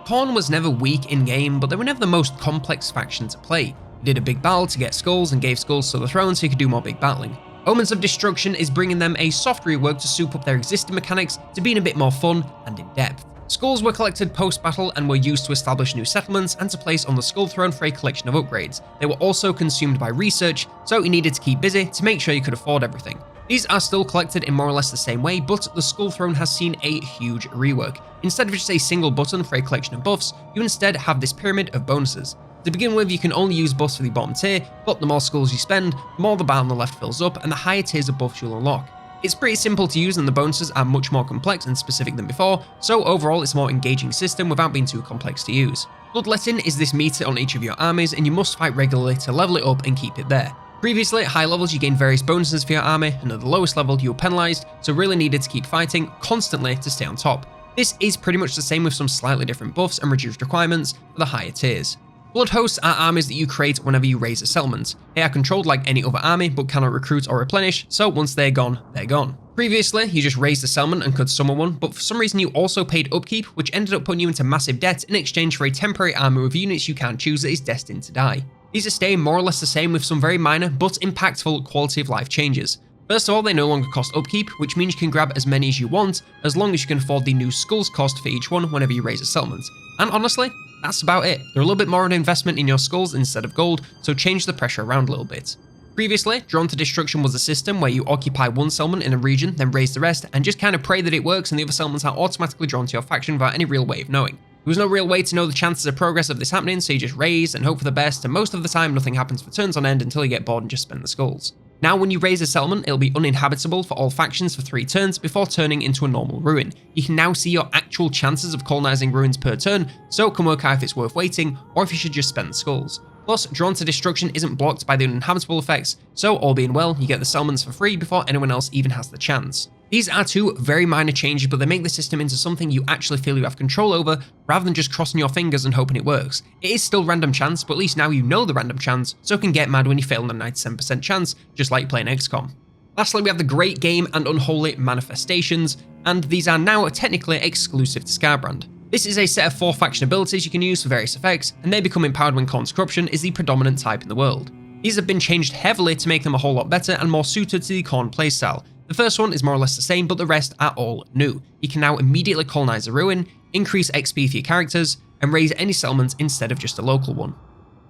Khorne was never weak in game, but they were never the most complex faction to play. You did a big battle to get skulls and gave skulls to the throne so you could do more big battling. Omens of Destruction is bringing them a soft rework to soup up their existing mechanics to being a bit more fun and in depth. Skulls were collected post-battle and were used to establish new settlements and to place on the Skull Throne for a collection of upgrades. They were also consumed by research, so you needed to keep busy to make sure you could afford everything. These are still collected in more or less the same way, but the Skull Throne has seen a huge rework. Instead of just a single button for a collection of buffs, you instead have this pyramid of bonuses. To begin with, you can only use buffs for the bottom tier, but the more skulls you spend, the more the bar on the left fills up and the higher tiers of buffs you'll unlock. It's pretty simple to use and the bonuses are much more complex and specific than before, so overall it's a more engaging system without being too complex to use. Bloodletting is this meter on each of your armies and you must fight regularly to level it up and keep it there. Previously, at high levels you gained various bonuses for your army, and at the lowest level you were penalised, so really needed to keep fighting constantly to stay on top. This is pretty much the same with some slightly different buffs and reduced requirements for the higher tiers. Bloodhosts are armies that you create whenever you raise a settlement. They are controlled like any other army but cannot recruit or replenish, so once they're gone, they're gone. Previously, you just raised a settlement and could summon one, but for some reason you also paid upkeep, which ended up putting you into massive debt in exchange for a temporary army with units you can't choose that is destined to die. These are staying more or less the same with some very minor but impactful quality of life changes. First of all, they no longer cost upkeep, which means you can grab as many as you want, as long as you can afford the new skulls cost for each one whenever you raise a settlement. And honestly, that's about it. They're a little bit more of an investment in your skulls instead of gold, so change the pressure around a little bit. Previously, Drawn to Destruction was a system where you occupy one settlement in a region, then raise the rest, and just kind of pray that it works and the other settlements are automatically drawn to your faction without any real way of knowing. There was no real way to know the chances of progress of this happening, so you just raise and hope for the best, and most of the time nothing happens for turns on end until you get bored and just spend the skulls. Now when you raise a settlement, it'll be uninhabitable for all factions for 3 turns before turning into a normal ruin. You can now see your actual chances of colonizing ruins per turn, so it can work out if it's worth waiting, or if you should just spend the skulls. Plus, Drawn to Destruction isn't blocked by the uninhabitable effects, so all being well, you get the settlements for free before anyone else even has the chance. These are 2 very minor changes, but they make the system into something you actually feel you have control over, rather than just crossing your fingers and hoping it works. It is still random chance, but at least now you know the random chance, so it can get mad when you fail on a 97% chance, just like playing XCOM. Lastly, we have the Great Game and Unholy manifestations, and these are now technically exclusive to Scarbrand. This is a set of 4 faction abilities you can use for various effects, and they become empowered when Khorne's corruption is the predominant type in the world. These have been changed heavily to make them a whole lot better and more suited to the Khorne playstyle. The first one is more or less the same, but the rest are all new. You can now immediately colonize a ruin, increase XP for your characters, and raise any settlements instead of just a local one.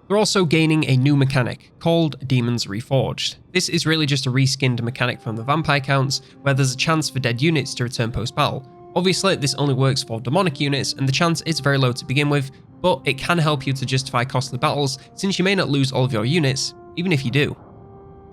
They're also gaining a new mechanic called Demons Reforged. This is really just a reskinned mechanic from the vampire counts, where there's a chance for dead units to return post-battle. Obviously, this only works for demonic units, and the chance is very low to begin with, but it can help you to justify costly battles, since you may not lose all of your units, even if you do.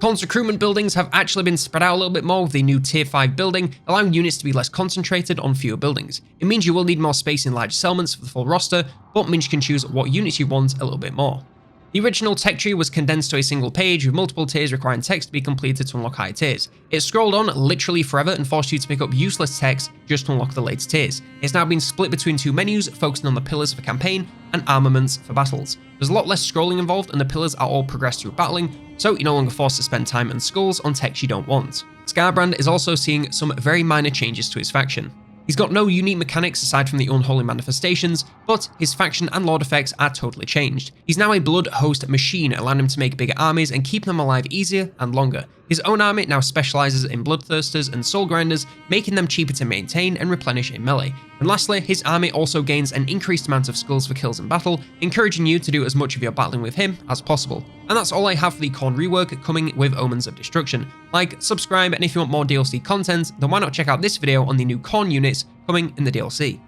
Khorne's recruitment buildings have actually been spread out a little bit more with the new tier 5 building, allowing units to be less concentrated on fewer buildings. It means you will need more space in large settlements for the full roster, but means you can choose what units you want a little bit more. The original tech tree was condensed to a single page with multiple tiers requiring text to be completed to unlock higher tiers. It scrolled on literally forever and forced you to pick up useless text just to unlock the later tiers. It's now been split between 2 menus, focusing on the pillars for campaign and armaments for battles. There's a lot less scrolling involved and the pillars are all progressed through battling, so you're no longer forced to spend time and skulls on text you don't want. Scarbrand is also seeing some very minor changes to his faction. He's got no unique mechanics aside from the Unholy manifestations, but his faction and lord effects are totally changed. He's now a blood host machine, allowing him to make bigger armies and keep them alive easier and longer. His own army now specializes in bloodthirsters and soul grinders, making them cheaper to maintain and replenish in melee. And lastly, his army also gains an increased amount of skulls for kills in battle, encouraging you to do as much of your battling with him as possible. And that's all I have for the Khorne rework coming with Omens of Destruction. Like, subscribe, and if you want more DLC content, then why not check out this video on the new Khorne units coming in the DLC.